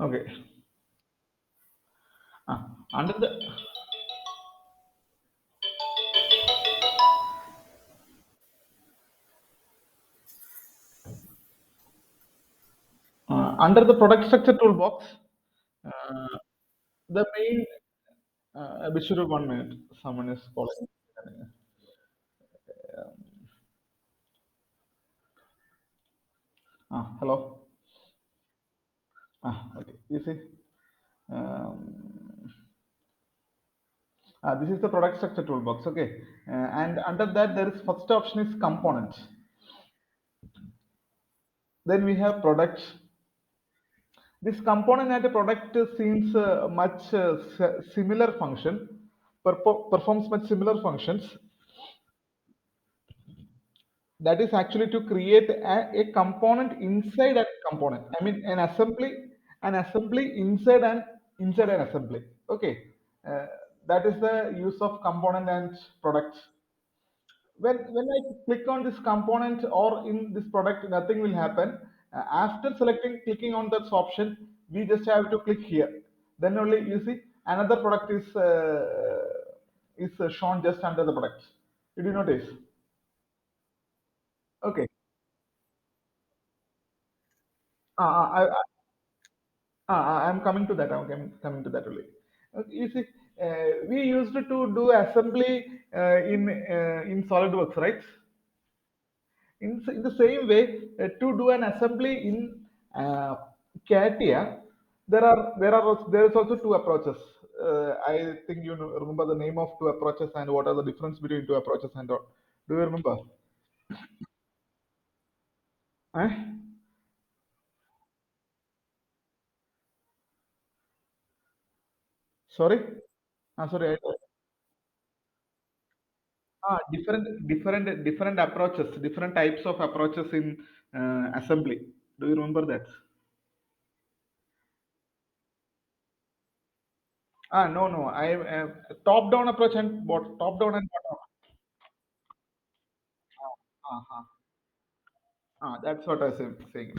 Okay. Under the under the product structure toolbox, uh, the main Bishuru 1 minute. Someone is calling. Hello. Okay. You see, um, this is the product structure toolbox. Okay, and under that there is first option is components. Then we have products. This component and the product seems much similar function, performs much similar functions. That is actually to create a component inside a component. I mean, an assembly inside an assembly. Okay, uh, that is the use of component and products. When I click on this component or in this product, nothing will happen. After clicking on that option, we just have to click here. Then only you see another product is shown just under the product. Did you notice? Okay. I'm coming to that. Coming to that only. You see, we used to do assembly in SolidWorks, right? In the same way, to do an assembly in CATIA, there is also two approaches. I think remember the name of two approaches and what are the difference between two approaches and all. Do you remember? Eh? Sorry? Sorry. Different approaches, different types of approaches in assembly. Do you remember that? No, no. I top down approach and top down and bottom. Uh, that's what I was saying.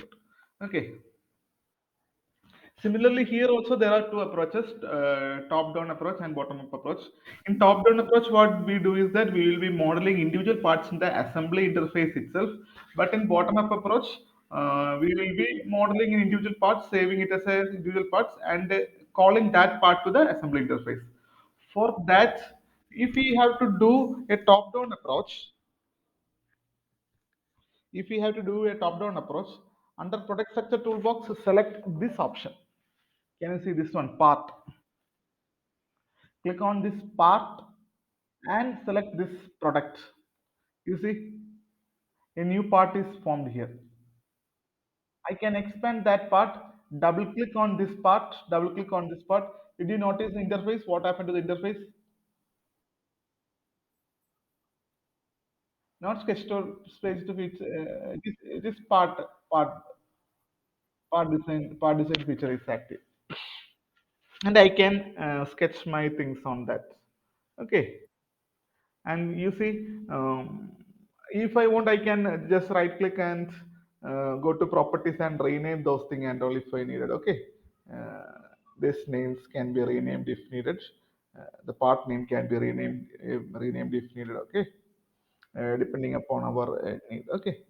Okay. Similarly, here also there are two approaches: top-down approach and bottom-up approach. In top-down approach, what we do is that we will be modeling individual parts in the assembly interface itself. But in bottom-up approach, we will be modeling in individual parts, saving it as a individual parts, and calling that part to the assembly interface. For that, if we have to do a top-down approach, if we have to do a top-down approach, under product structure toolbox, select this option. Can you see this one, part? Click on this part and select this product. You see, a new part is formed here. I can expand that part, double click on this part, double click on this part. Did you notice the interface? What happened to the interface? Not sketch to space to feature. It is part design feature is active, and I can sketch my things on that. Okay, and you see, if I want I can just right click and go to properties and rename those things and all if I needed. Okay, uh, these names can be renamed if needed. The part name can be renamed if needed. Okay, depending upon our need. Okay,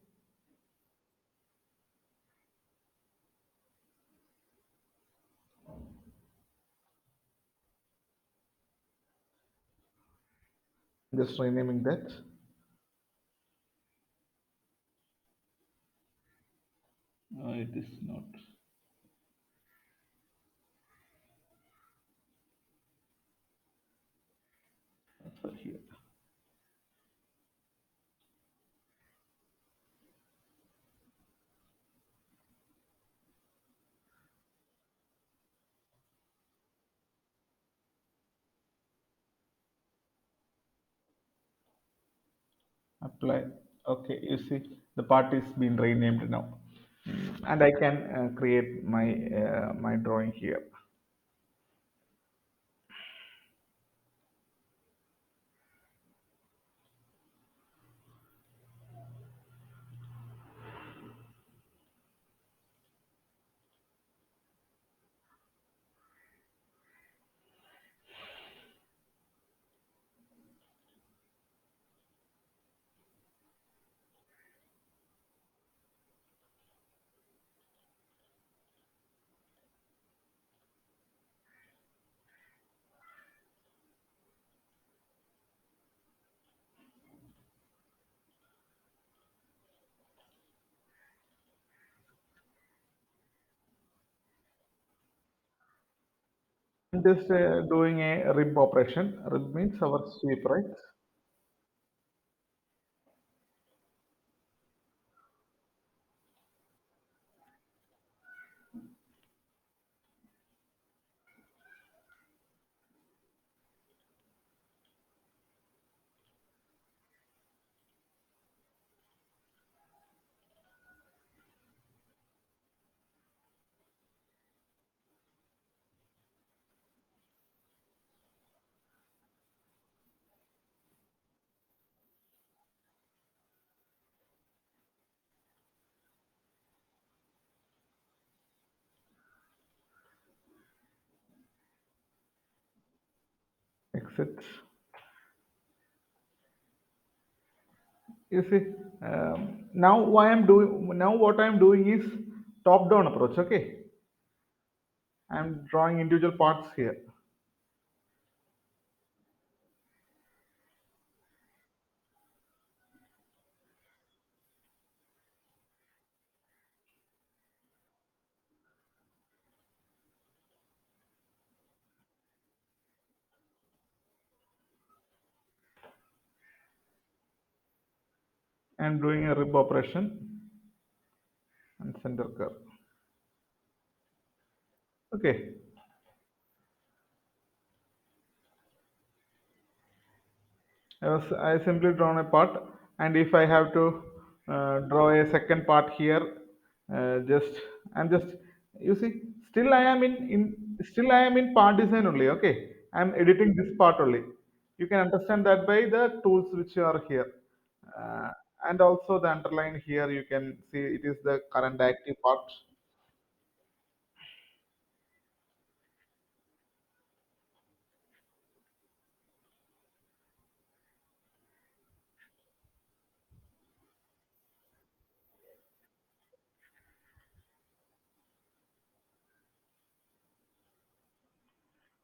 just renaming that. It is not here. Apply. Okay, you see the part is been renamed now. And I can create my drawing here. I'm just doing a rib operation. Rib means our sweep, right? Exit. You see, now what I'm doing is top-down approach. Okay, I'm drawing individual parts here I'm doing a rib operation and center curve. Okay, I simply drawn a part, and if I have to draw a second part here, just I'm just you see, still I am in part design only. Okay, I'm editing this part only. You can understand that by the tools which are here, uh, and also the underline here. You can see it is the current active part.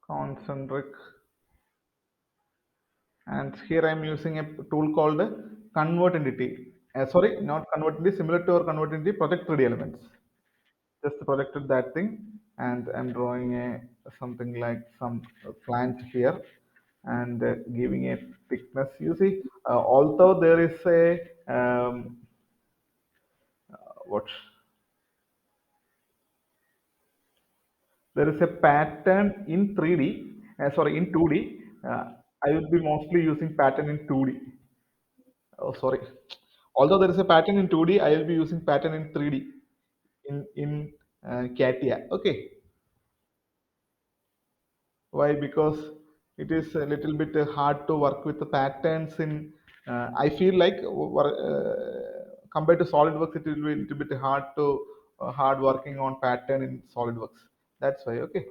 Concentric, and here I'm using a tool called convert entity. Sorry, not convert entity, similar to our convert entity, project 3D elements. Just projected that thing, and I'm drawing a something like some plant here, and giving a thickness. You see, although there is a what there is a pattern in 3D, sorry, in 2D. I will be mostly using pattern in 2D. Oh, sorry. Although there is a pattern in 2D, I will be using pattern in 3D in CATIA. Okay. Why? Because it is a little bit hard to work with the patterns in. I feel like compared to SolidWorks, it will be a little bit hard working on pattern in SolidWorks. That's why. Okay.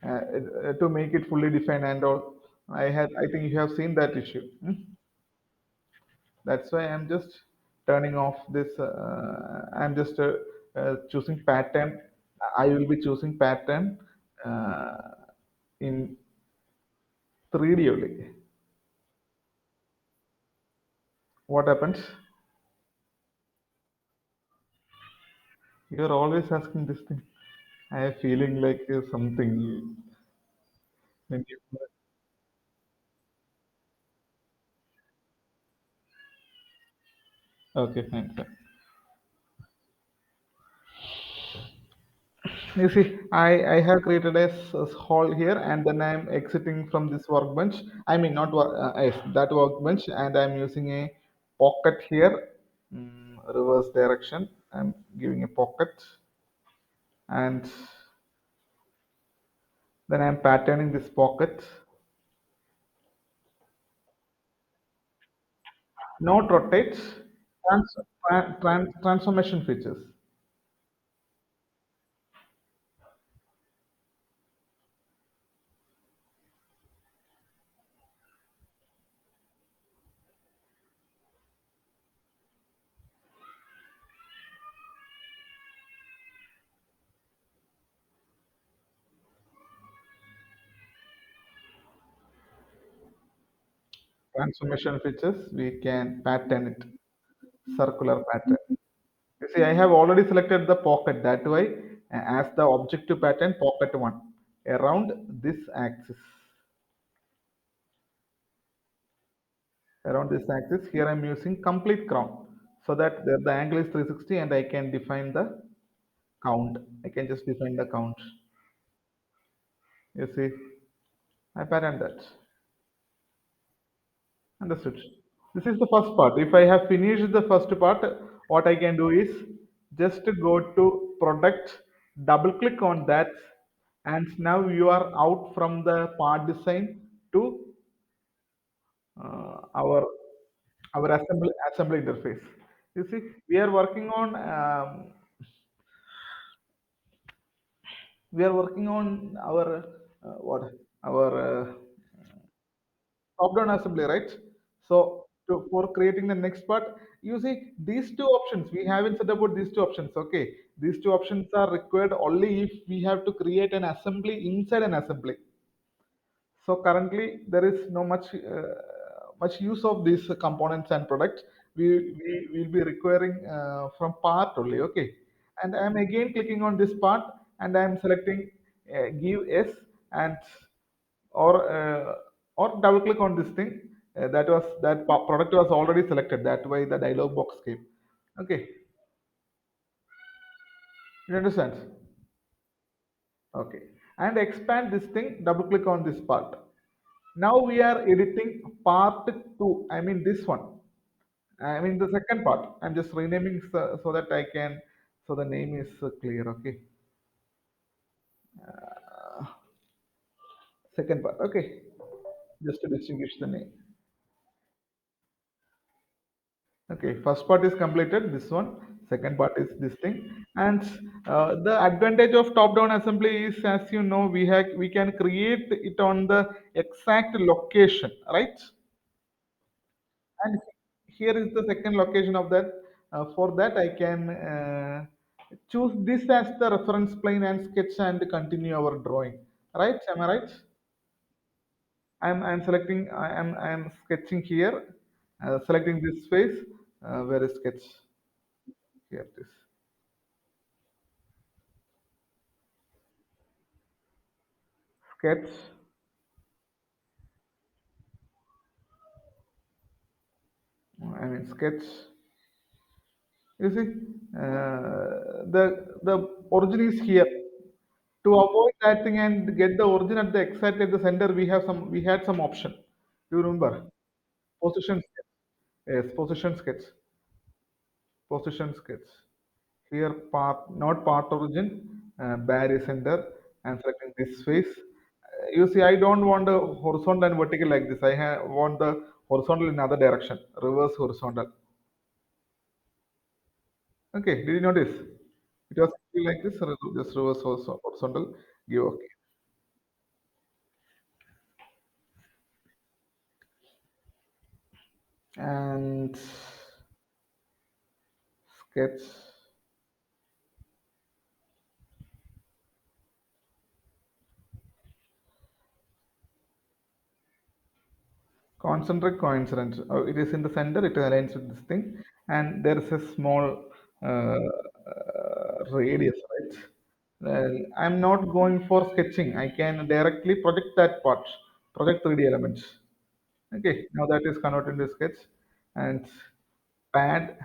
To make it fully defined and all, I think you have seen that issue. Hmm? That's why I'm just turning off this. I'm just choosing pattern. I will be choosing pattern uh, in 3D only. What happens? You're always asking this thing. I am feeling like something. When you, okay, fine, fine. You see, I have created a hall here, and then I'm exiting from this workbench. I mean, not yes, that workbench, and I'm using a pocket here, reverse direction. I'm giving a pocket, and then I'm patterning this pocket. Not rotates, transformation features. Transformation features, we can pattern it, circular pattern. You see, I have already selected the pocket that way as the objective pattern pocket one. around this axis. Around this axis, here I'm using complete crown so that the angle is 360 and I can define the count. I can just define the count. You see, I patterned that. Understood. This is the first part. If I have finished the first part, what I can do is just to go to product, double click on that, and now you are out from the part design to our assembly interface. You see, we are working on our what our top down assembly, right? So for creating the next part, you see these two options, we haven't said about these two options. Okay, these two options are required only if we have to create an assembly inside an assembly. So currently there is no much use of these components and products. We will be requiring from part only. Okay, and I am again clicking on this part and I am selecting give yes, and or uh, or double click on this thing. Product was already selected. That way the dialog box came. Okay, you understand? Okay, and expand this thing. Double click on this part. Now we are editing part two. I mean this one. I mean the second part. I'm just renaming so that I can, so the name is clear. Okay. Uh, Second part. Okay. Just to distinguish the name. Okay. First part is completed. This one. Second part is this thing. And the advantage of top-down assembly is, as you know, we can create it on the exact location, right? And here is the second location of that. For that, I can choose this as the reference plane and sketch and continue our drawing. Right? Am I right? I'm sketching here, selecting this face. Where is sketch? Here it is. Sketch. I mean sketch. You see, the origin is here. To avoid that thing and get the origin at the exact at the center, we had some option. Do you remember? Position sketch. Yes, position sketch. Here part not part origin, barrier center, and selecting this face. You see, I don't want the horizontal and vertical like this. Want the horizontal in other direction, reverse horizontal. Okay, did you notice? It was like this, just reverse horizontal. Give okay. And sketch. Concentric coincidence. It is in the center. It aligns with this thing, and there is a small radius, right? I'm not going for sketching. I can directly project that part, project 3D elements. Okay, now that is converted into sketch, and pad.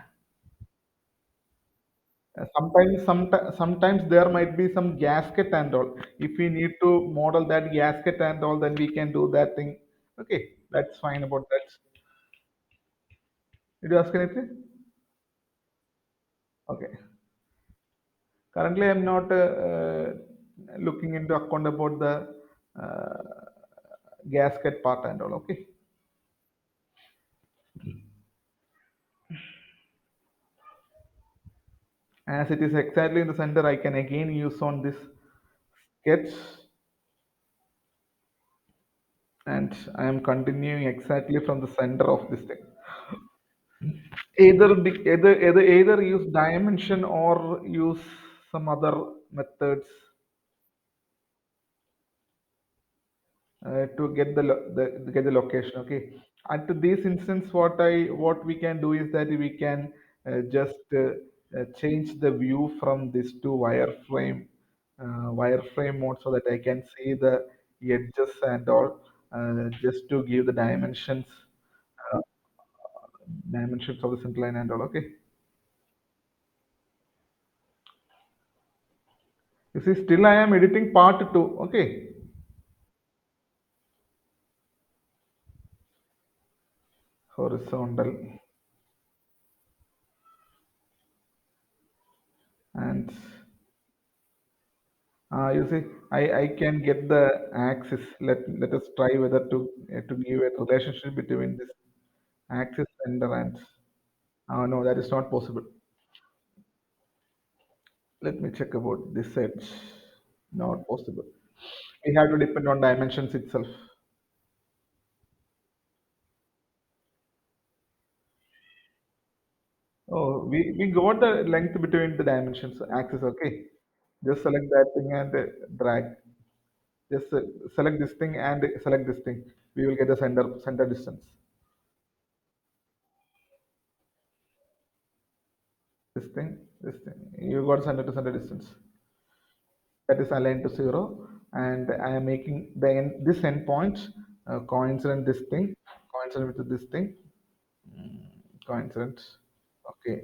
Sometimes there might be some gasket and all. If we need to model that gasket and all, then we can do that thing. Okay, that's fine about that. Did you ask anything? Okay. Currently, I'm not looking into account about the gasket part and all. Okay. As it is exactly in the center, I can again use on this sketch, and I am continuing exactly from the center of this thing. Either use dimension or use some other methods to get get the location. Okay, at this instance, what we can do is that we can just change the view from this to wireframe wireframe mode so that I can see the edges and all, just to give the uh, dimensions of the center line and all. Okay, you see, still I am editing part two. Okay, horizontal, and you see, I can get the axis. Let us try whether to give a relationship between this axis center and. No, that is not possible. Let me check about this edge. Not possible. We have to depend on dimensions itself. Oh, we got the length between the dimensions axis. Okay, just select that thing and drag. Just select this thing and select this thing. We will get the center distance. This thing. You got center to center distance. That is aligned to zero, and I am making the this endpoint coincident this thing, coincident with this thing, coincident. Okay,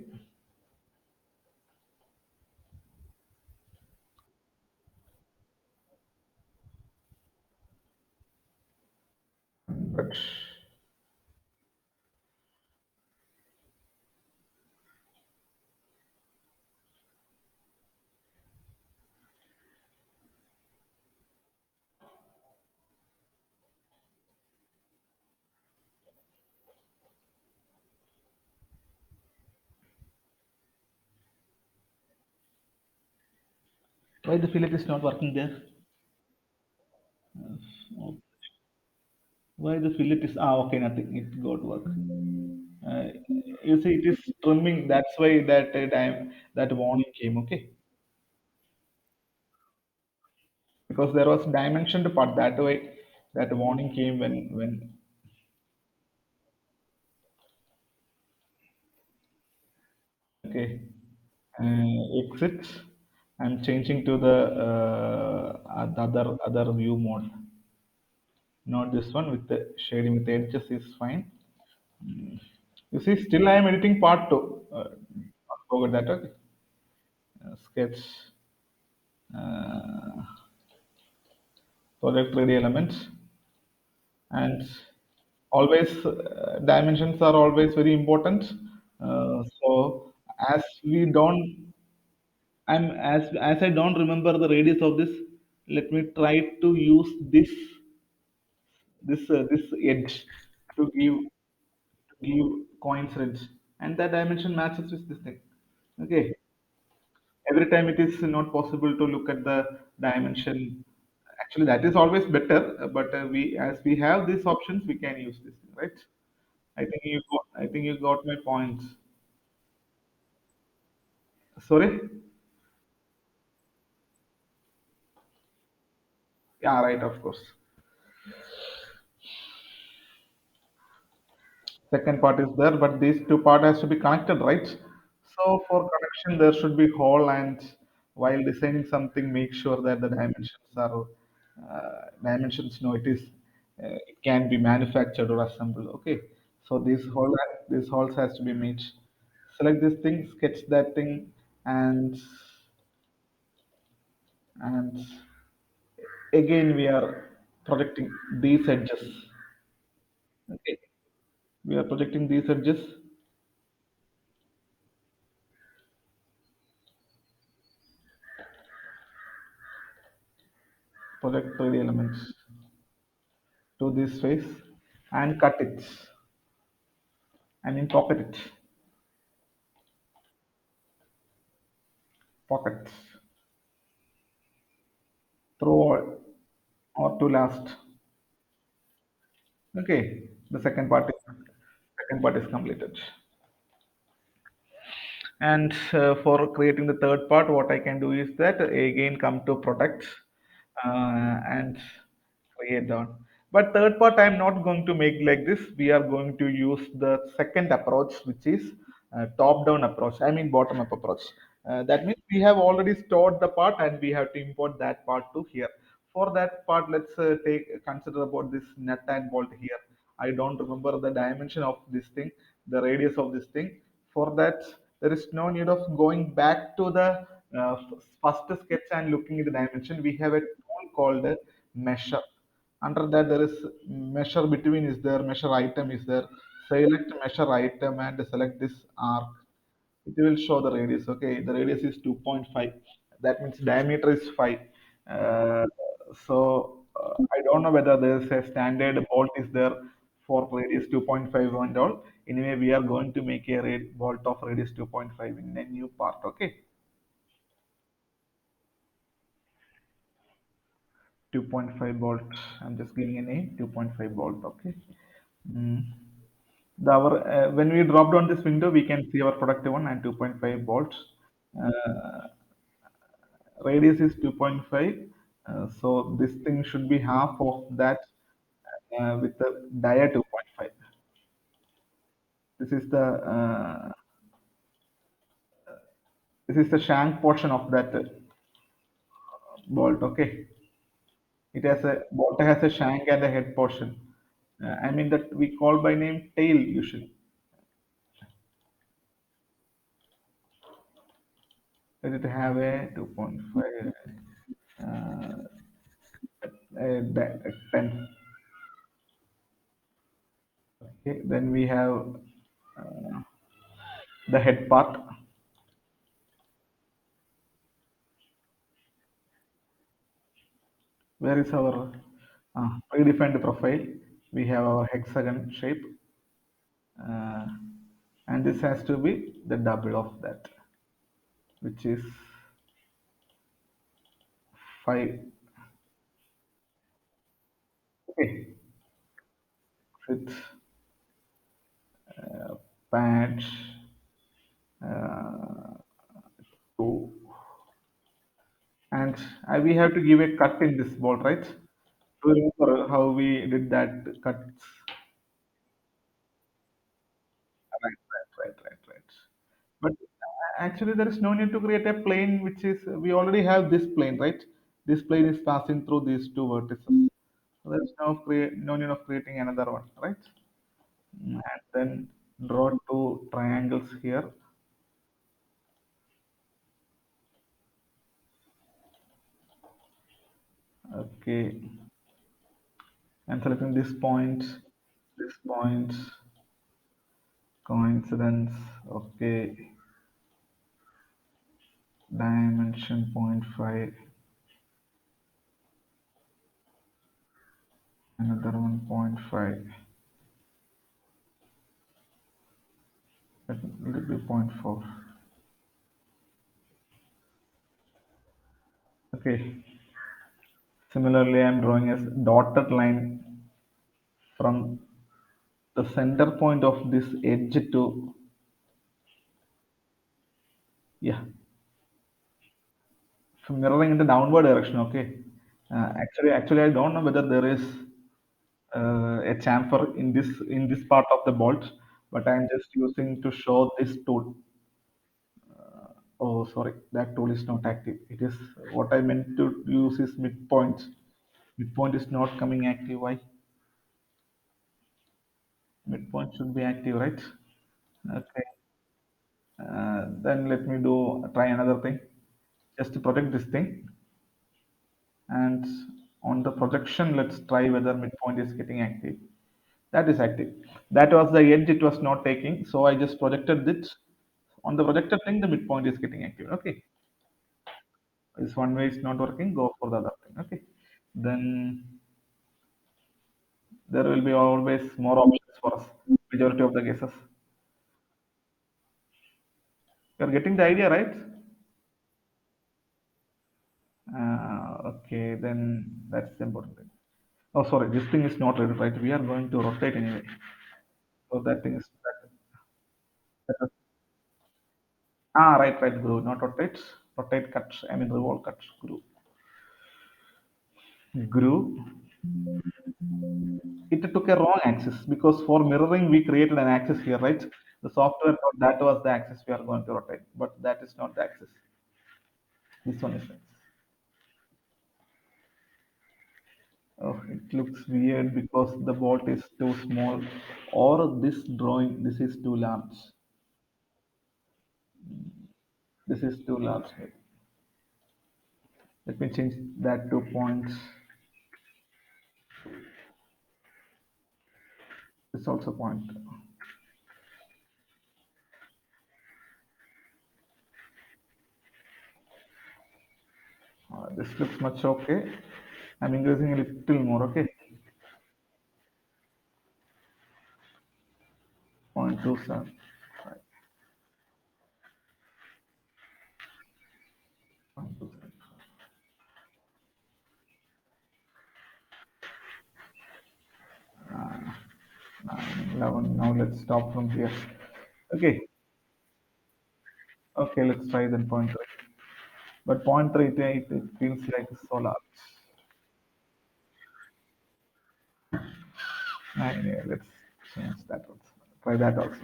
but Why the fillet is not working there? Oh, why the fillet is okay, nothing, it got work. Uh, you see, it is trimming. That's why that time that warning came. Okay, because there was dimensioned part that way. That warning came when okay. Exit. I'm changing to the other view mode, not this one with the shading with the edges is fine. You see, still I am editing part two. Forget that. Okay. Sketch, uh, project 3D elements, and always dimensions are always very important. So as we don't, as I don't remember the radius of this, let me try to use this edge to give coincidence, and that dimension matches with this thing. Okay, every time it is not possible to look at the dimension. Actually, that is always better, but we as we have these options, we can use this, right? I think you got my point. Sorry. Yeah, right, of course. Second part is there, but these two part has to be connected, right? So for connection, there should be hole, and while designing something, make sure that the dimensions are dimensions. No, it can be manufactured or assembled. Okay, so these holes has to be made. Select this thing, sketch that thing, and and again we are projecting these edges. Okay, we are projecting these edges. Project 3D elements to this face and cut it. I mean pocket it. Pocket. Throw or to last. Okay. The second part is completed. And for creating the third part, what I can do is that again come to product and create down. But third part, I'm not going to make like this. We are going to use the second approach, which is top-down approach. I mean bottom-up approach. That means we have already stored the part and we have to import that part to here. For that part, let's take consider about this nut and bolt here. I don't remember the dimension of this thing, the radius of this thing. For that, there is no need of going back to the first sketch and looking at the dimension. We have a tool called measure. Under that, there is measure between is there, measure item is there. Select measure item and select this arc. It will show the radius. Okay, the radius is 2.5. That means diameter is 5. Uh, I don't know whether there's a standard bolt is there for radius 2.5 and all. Anyway, we are going to make a bolt of radius 2.5 in a new part. Okay, 2.5 bolt. I'm just giving a name 2.5 bolt. Okay. Mm. When we drop down this window, we can see our product one and 2.5 volts. Uh, Radius is 2.5. So this thing should be half of that with the dia 2.5. This is the shank portion of that bolt. Okay, it has a bolt has a shank and a head portion. I mean that we call by name tail usually. Let it have a 2.5 a 10. Okay, then we have the head part. Where is our predefined profile? We have our hexagon shape, uh, and this has to be the double of that, which is 5. Okay, with patch uh, 2, and we have to give a cut in this bolt, right? Do you remember how we did that cut? Right. But actually, there is no need to create a plane, which is we already have this plane, right? This plane is passing through these two vertices. So there's no need of creating another one, right? And then draw two triangles here. Okay, and selecting this point, coincidence. Okay, dimension point 0.5, another one point 0.5. Let it be zero point 0.4. Okay. Similarly, I'm drawing a dotted line from the center point of this edge to, yeah, from mirroring in the downward direction. Okay. Actually, I don't know whether there is a chamfer in this part of the bolt, but I'm just using to show this tool. Oh, sorry, that tool is not active. It is what I meant to use is midpoint. Midpoint is not coming active. Why? Midpoint should be active, right? Okay. Then let me do try another thing. Just to project this thing, and on the projection, let's try whether midpoint is getting active. That is active. That was the edge it was not taking, so I just projected it. On the projected thing, the midpoint is getting active. Okay, this one way is not working. Go for the other thing. Okay, then there will be always more options for us. Majority of the cases, you're getting the idea, right? Okay, then that's the important thing. Oh, sorry, this thing is not ready, right? We are going to rotate anyway. So that thing is that, right, groove, not rotate. Rotate cut. I mean revolve cut. Groove. It took a wrong axis because for mirroring we created an axis here, right? The software thought that was the axis we are going to rotate, but that is not the axis. this one is nice. Oh, it looks weird because the bolt is too small, or this drawing, this is too large. This is too large. Let me change that to points. It's also point. This looks much okay. I'm increasing a little more. Okay, 0.27. Right, 0.27. Uh, 11. Now let's stop from here. Okay, okay, let's try then point 3. But point 3, it feels like so large. Anyway, let's change that also. Try that also.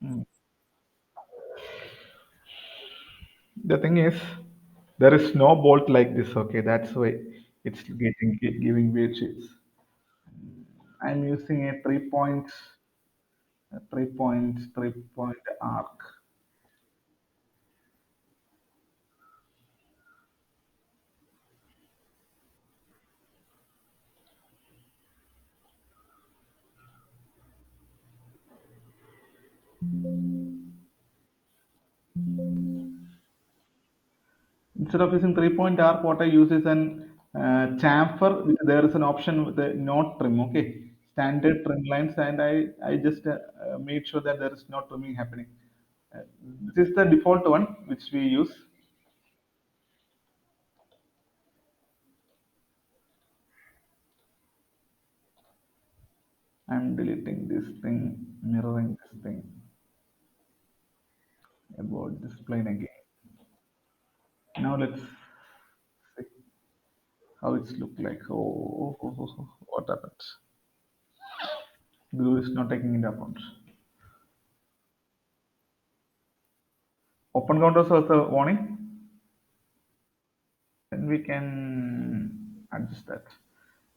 Mm. The thing is, there is no bolt like this. Okay, that's why it's giving weird shapes. I'm using a 3 point arc. Instead of using 3 point arc, what I use is an chamfer. There is an option with the no trim. Okay, standard trim lines, and I just made sure that there is no trimming happening. Uh, this is the default one which we use. I'm deleting this thing, mirroring this thing about this plane again. Now let's see how it's look like. What happened? Glue is not taking into account. Open counters was the warning. Then we can adjust that.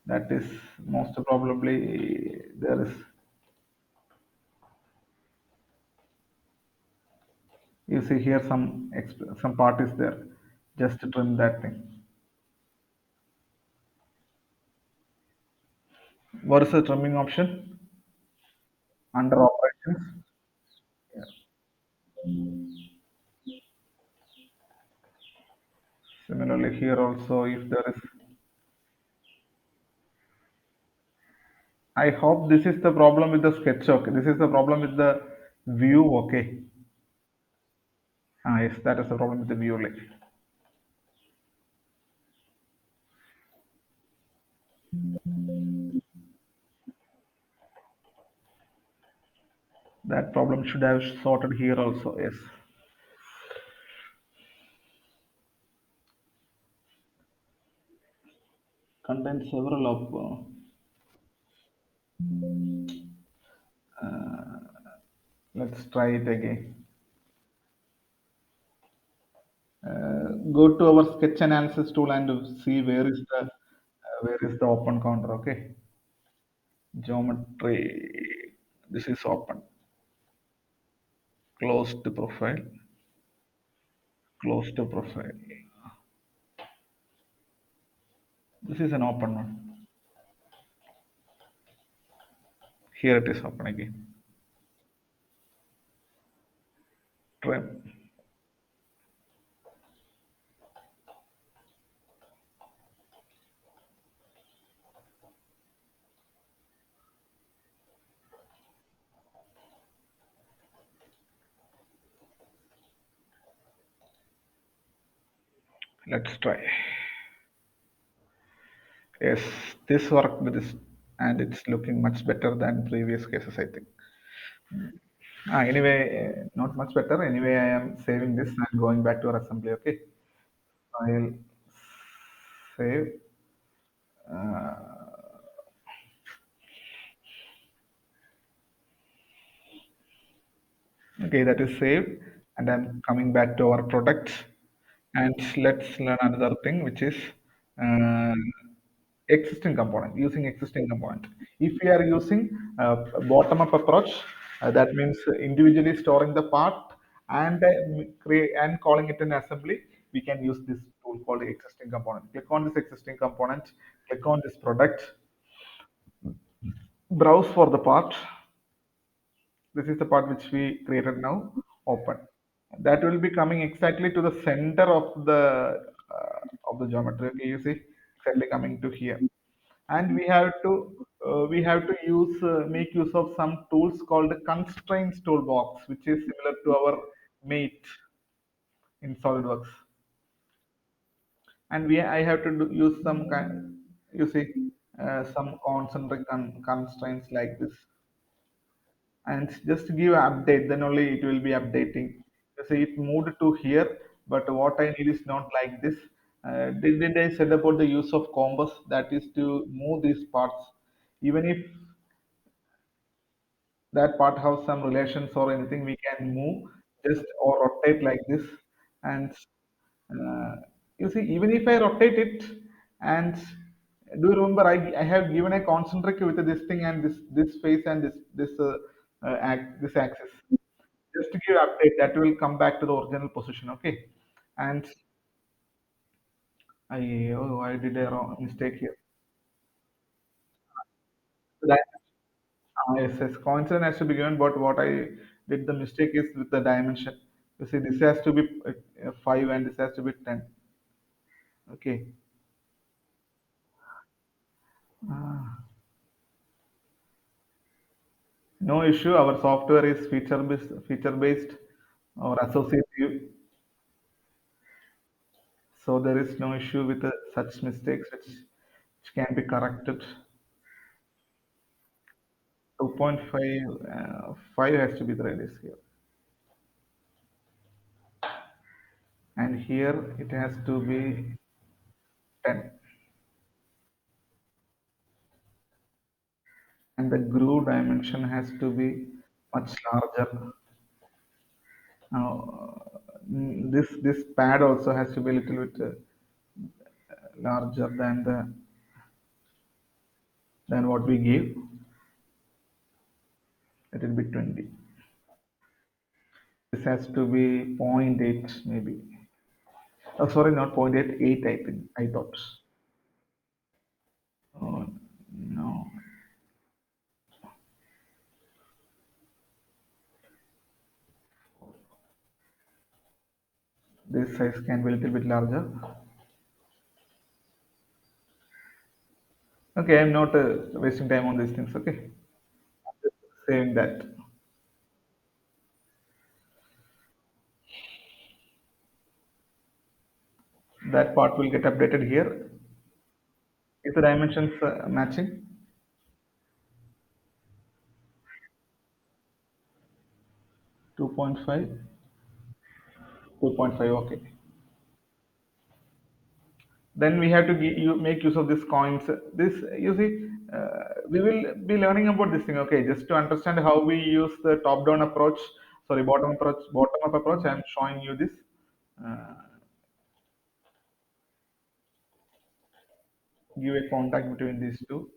That is most probably there is. You see here some part is there. Just to trim that thing. What is the trimming option under operations? Yeah. Similarly here also, if there is, I hope this is the problem with the sketch. Okay, this is the problem with the view. Okay, yes, that is the problem with the view. Like that problem should have sorted here also. Yes, contains several of. Let's try it again. Go to our sketch analysis tool and see where is the open counter. Okay, geometry. This is open. Closed profile. Closed profile. This is an open one. Here it is open again. Trim. Let's try. Yes, this worked with this, and it's looking much better than previous cases, I think. Anyway, not much better. Anyway, I am saving this and going back to our assembly. Okay, I'll save. Okay, that is saved. And I'm coming back to our product. And let's learn another thing, which is uh, existing component, using existing component. If we are using bottom-up approach, that means individually storing the part and create and calling it an assembly, we can use this tool called existing component. Click on this existing component, click on this product, browse for the part. This is the part which we created now. Open. That will be coming exactly to the center of the geometry. Okay, you see, exactly coming to here, and we have to use make use of some tools called constraints toolbox, which is similar to our mate in SolidWorks. And we I have to use some kind, you see, some concentric constraints like this, and just give an update, then only it will be updating. You see it moved to here, but what I need is not like this. Did I said about the use of compass, that is to move these parts, even if that part has some relations or anything, we can move just or rotate like this. And uh, you see, even if I rotate it, and do you remember I have given a concentric with this thing and this face and this axis. Just to give update, that will come back to the original position. Okay, and I did a wrong mistake here. That yes, yes, coincidence has to be given, but what I did the mistake is with the dimension. You see, this has to be 5 and this has to be 10. Okay, no issue. Our software is feature based or associative, so there is no issue with such mistakes which can be corrected. 2.5, 5 has to be the radius here, and here it has to be 10, and the groove dimension has to be much larger. This pad also has to be a little bit larger than what we gave. It will be 20. This has to be zero point 0.8 maybe. Oh, sorry, not zero point 0.8, 8 I think. I thought. Oh, no. This size can be a little bit larger. Okay, I'm not wasting time on these things. Okay, just saying that that part will get updated here. Is the dimensions matching? 2.5, 2.5. Okay. Then we have to make use of these coins. This, you see, we will be learning about this thing. Okay, just to understand how we use the top-down approach, sorry, bottom-up approach. I'm showing you this. Uh, Give a contact between these two.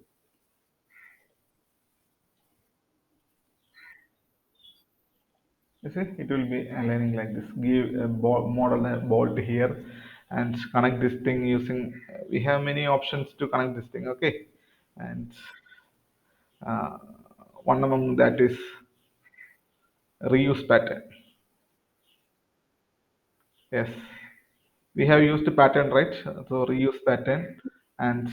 You see, it will be aligning like this. Give a model a bolt here, and connect this thing using. We have many options to connect this thing. Okay, and uh, one among that is reuse pattern. Yes, we have used the pattern, right? So reuse pattern, and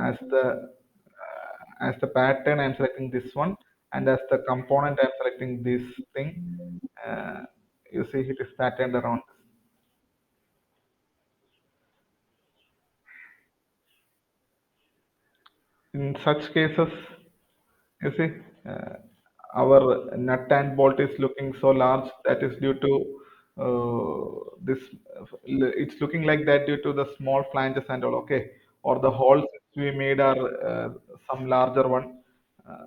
as the pattern, I'm selecting this one, and as the component, I'm selecting this thing. Uh, you see, it is patterned around. In such cases, you see, uh, our nut and bolt is looking so large. That is due to this. It's looking like that due to the small flanges and all. Okay, or the holes we made are some larger one. Uh,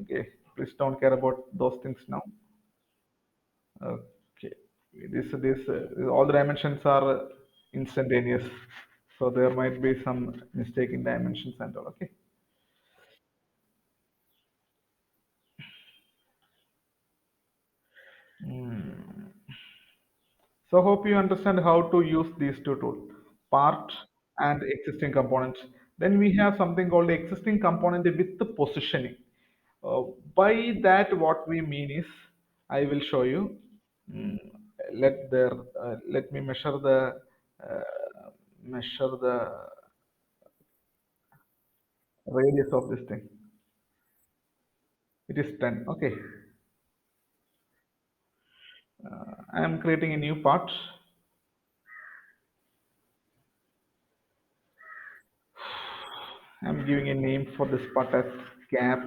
okay, please don't care about those things now. Okay. All the dimensions are instantaneous, so there might be some mistake in dimensions and all. Okay. So hope you understand how to use these two tools, part and existing components. Then we have something called existing component with the positioning. Uh, by that, what we mean is, I will show you. Mm, let me measure the radius of this thing. It is 10. Okay. I am creating a new part. I'm giving a name for this part as gap.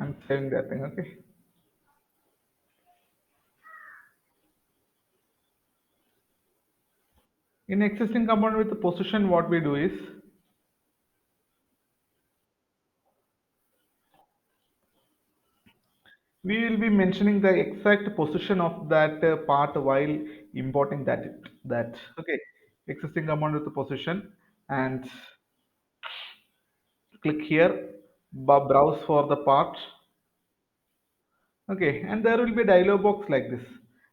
I'm saving that thing. Okay. In existing component with the position, what we do is we will be mentioning the exact position of that part while importing that. Okay. Existing component with the position and click here, browse for the part. Okay, and there will be a dialog box like this,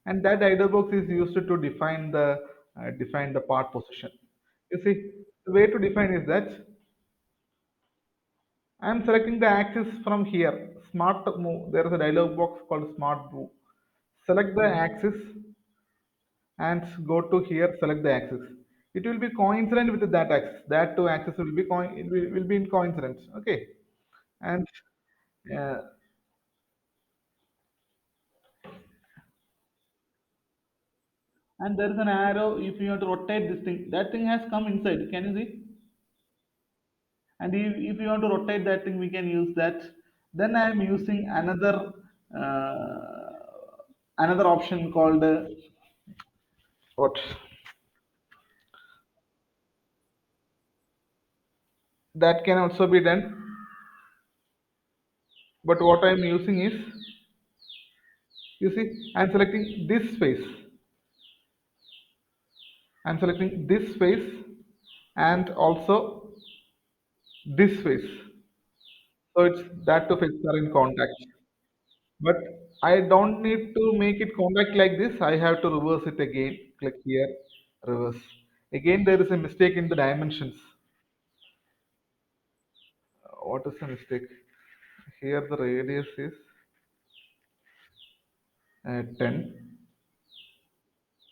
and that dialog box is used to define the part position. You see, the way to define is that I am selecting the axis from here. Smart move. There is a dialog box called Smart Move. Select the axis and go to here. Select the axis. It will be coincident with that axis. That two axes will be will be in coincidence. Okay, and uh, there is an arrow. If you want to rotate this thing, that thing has come inside. Can you see? And if you want to rotate that thing, we can use that. Then I am using uh, another option called what that can also be done. But what I am using is, you see, I am selecting this space. I am selecting this space and also this space. So it's that two faces are in contact. But I don't need to make it contact like this. I have to reverse it again. Click here, reverse. Again, there is a mistake in the dimensions. What is the mistake? Here the radius is 10,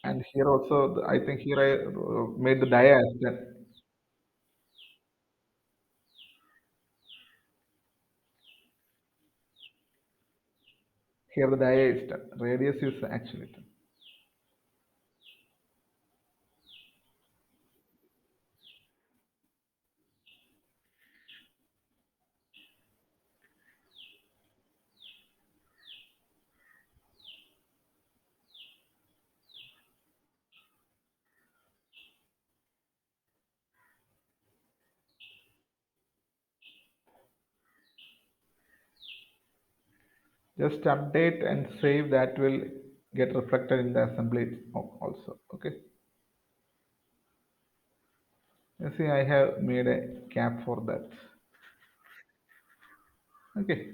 and here also I think here I made the dia as 10. Here the dia is 10. Radius is actually 10. Just update and save. That will get reflected in the assembly also. Okay. You see, I have made a cap for that. Okay,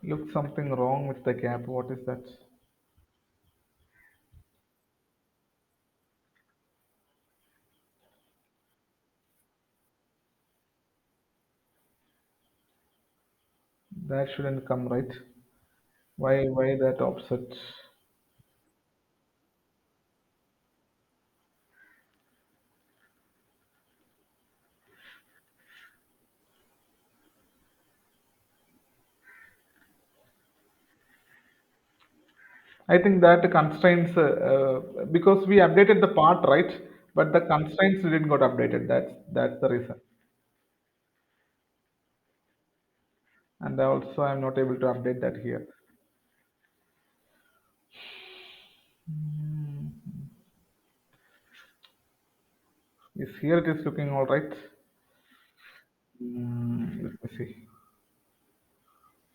look something wrong with the cap. What is that? That shouldn't come right. Why that offset? I think that constraints because we updated the part right, but the constraints didn't got updated. That's the reason. And also I'm not able to update that here. Yes, here it is looking all right. Let me see.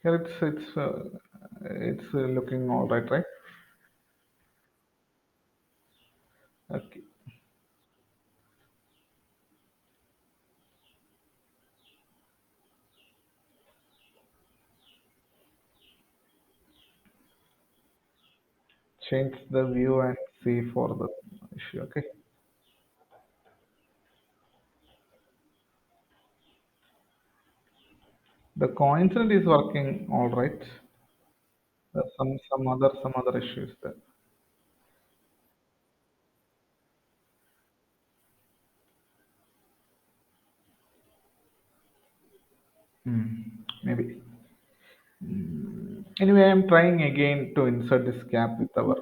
Here it's looking all right, right? Okay. Change the view and see for the issue. Okay. The coincident is working all right. Some other issues there. Maybe. Anyway, I'm trying again to insert this gap with our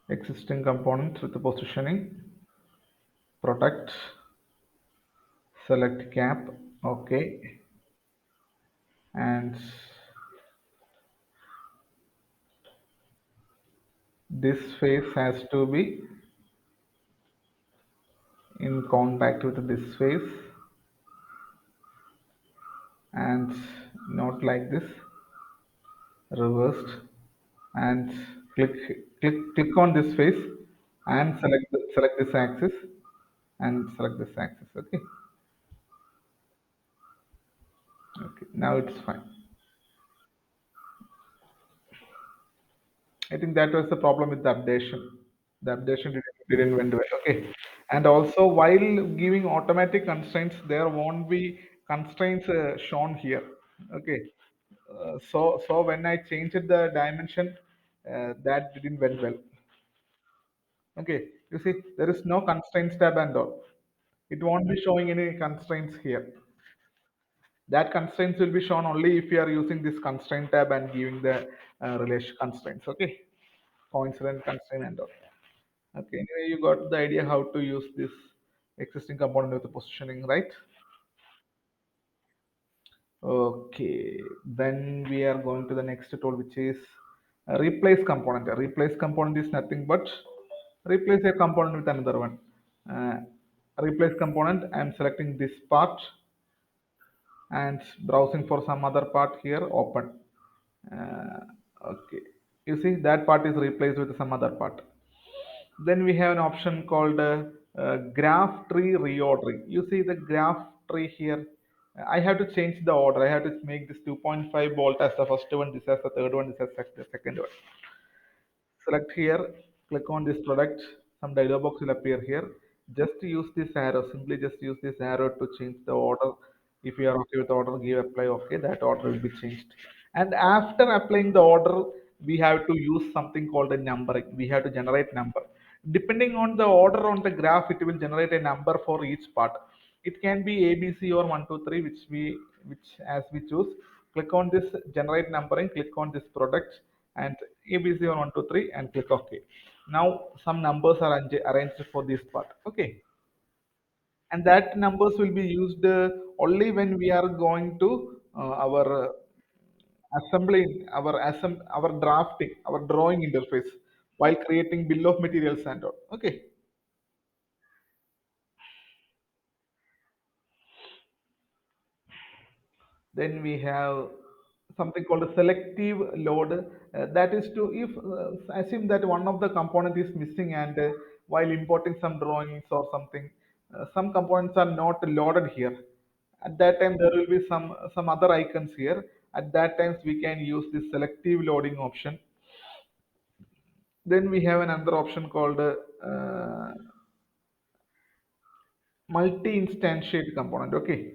existing component with the positioning, product, select cap, okay, and this face has to be in contact with this face and not like this, reversed, and click on this face and select this axis and select this axis. Okay, okay, now it's fine. I think that was the problem with the updation. The updation didn't went well. Okay. And also, while giving automatic constraints, there won't be constraints shown here. Okay. So when I changed the dimension, that didn't went well. Okay. You see, there is no constraints tab and all. It won't be showing any constraints here. That constraints will be shown only if you are using this constraint tab and giving the relation constraints. Okay. Coincident constraint and all. Okay, anyway, you got the idea how to use this existing component with the positioning, right? Okay, then we are going to the next tool, which is a replace component. A replace component is nothing but replace a component with another one. Uh, replace component, I'm selecting this part and browsing for some other part here, open. Uh, okay, you see that part is replaced with some other part. Then we have an option called graph tree reordering. You see the graph tree here. I have to change the order. I have to make this 2.5 volt as the first one, this as the third one, this as the second one. Select here, click on this product. Some dialog box will appear here. Just use this arrow. Simply just use this arrow to change the order. If you are okay with the order, give apply. Okay, that order will be changed. And after applying the order, we have to use something called a numbering. We have to generate number. Depending on the order on the graph, it will generate a number for each part. It can be ABC or 1, 2, 3, which as we choose. Click on this generate numbering, click on this product and ABC or 1, 2, 3 and click OK. Now some numbers are arranged for this part. Okay. And that numbers will be used only when we are going to our assembly, our drafting, our drawing interface. while creating bill of materials and all. Okay. Then we have something called a selective load. That is to if assume that one of the component is missing and while importing some drawings or something, some components are not loaded here. At that time, there will be some other icons here. At that times, we can use this selective loading option. Then we have another option called multi-instantiate component. Okay.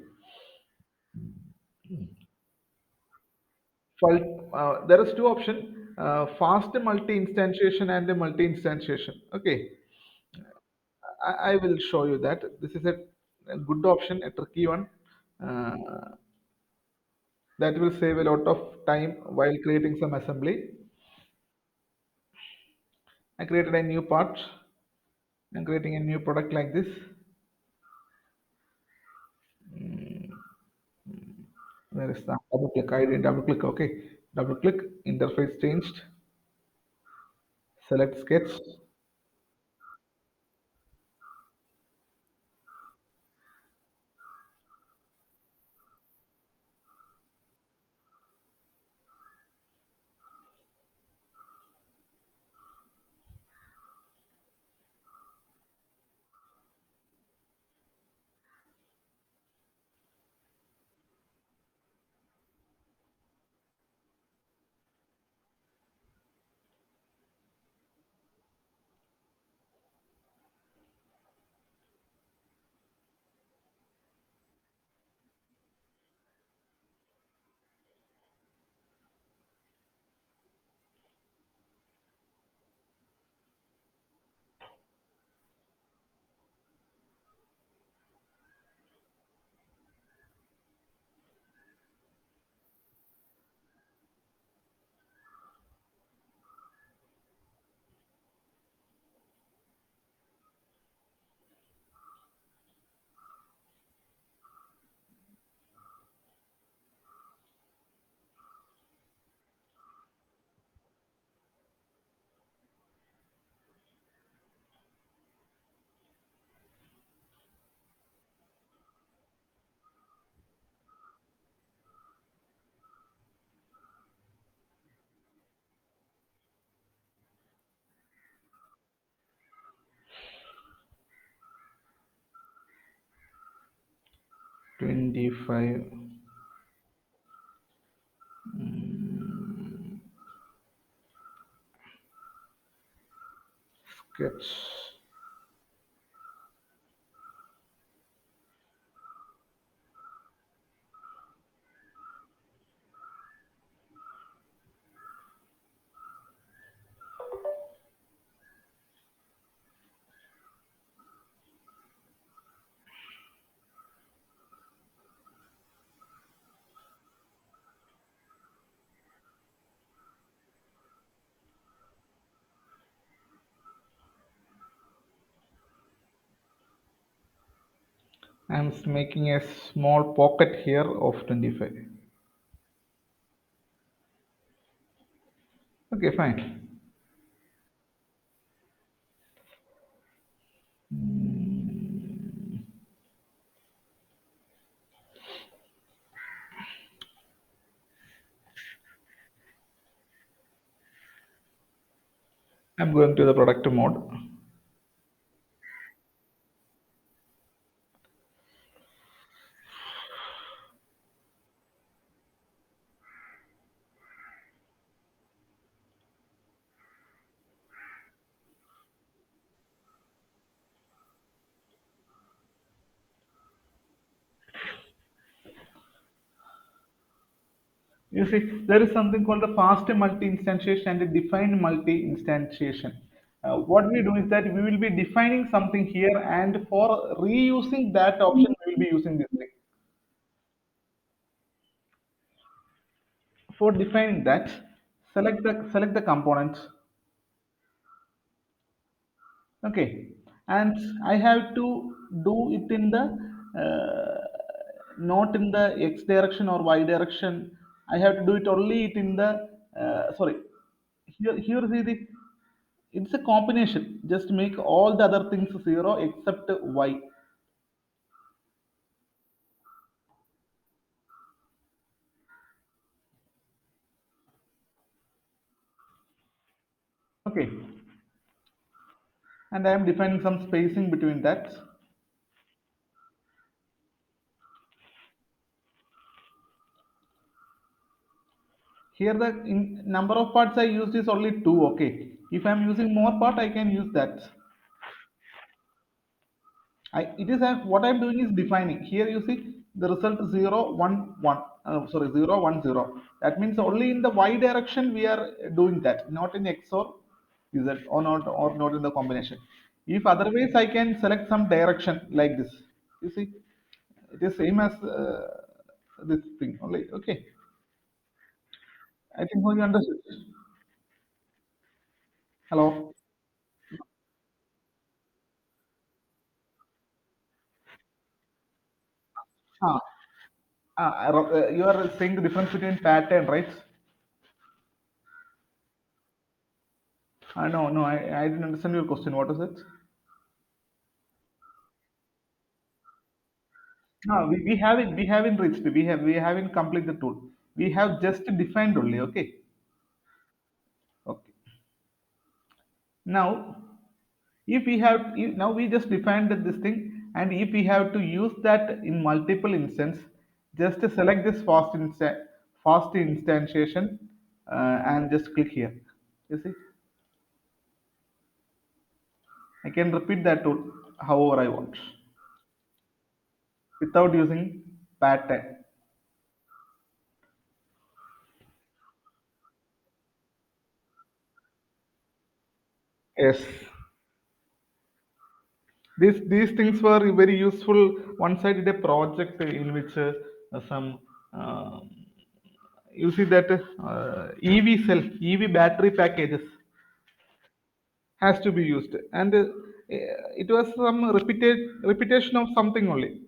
There is two option, fast multi-instantiation and a multi-instantiation. Okay, I will show you that. This is a good option, a tricky one. Uh, that will save a lot of time while creating some assembly. I created a new part. I'm creating a new product like this. Where is the double click? I did double click. Okay, double click. Interface changed. Select sketch. '25 sketch. I'm making a small pocket here of 25. Okay, fine. I'm going to the product mode. You see, there is something called the fast multi-instantiation and a defined multi-instantiation. What we do is that we will be defining something here, and for reusing that option, we will be using this thing. For defining that, select the component. Okay, and I have to do it in the not in the x direction or y direction. I have to do it only it in the sorry. Here see the It's a combination. Just make all the other things zero except y. Okay, and I am defining some spacing between that. Here the number of parts I used is only two. Okay, if I am using more part, I can use that. It is what I'm doing is defining. Here you see the result 0, 1, 1. Sorry, 0, 1, 0. That means only in the y direction we are doing that, not in x or z, or not in the combination. If otherwise I can select some direction like this. You see, it is same as this thing only. Okay, I think you understood. Hello. Ah, you are saying the difference between pattern, right? No, no, I didn't understand your question. What is it? No, we haven't reached. We haven't completed the tool. We have just defined only. Okay. Okay. Now, if we have now we just defined this thing, and if we have to use that in multiple instance, just select this fast instantiation, and just click here. You see, I can repeat that tool however I want without using pattern. Yes. These things were very useful. Once I did a project in which some you see that EV battery packages has to be used, and it was some repetition of something only.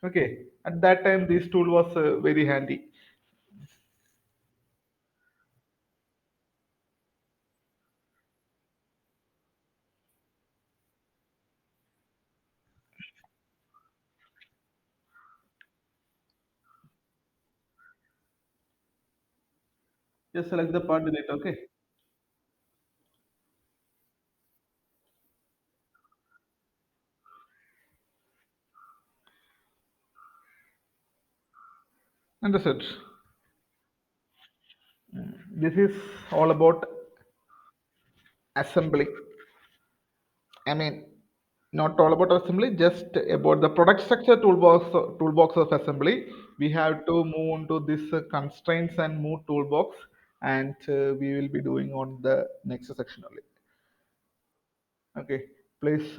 Okay, at that time this tool was very handy. Just select the part delete. Okay, understood. This is all about assembly. I mean, not all about assembly, just about the product structure toolbox of assembly. We have to move on to this constraints and move toolbox, and we will be doing on the next section only. Okay, please.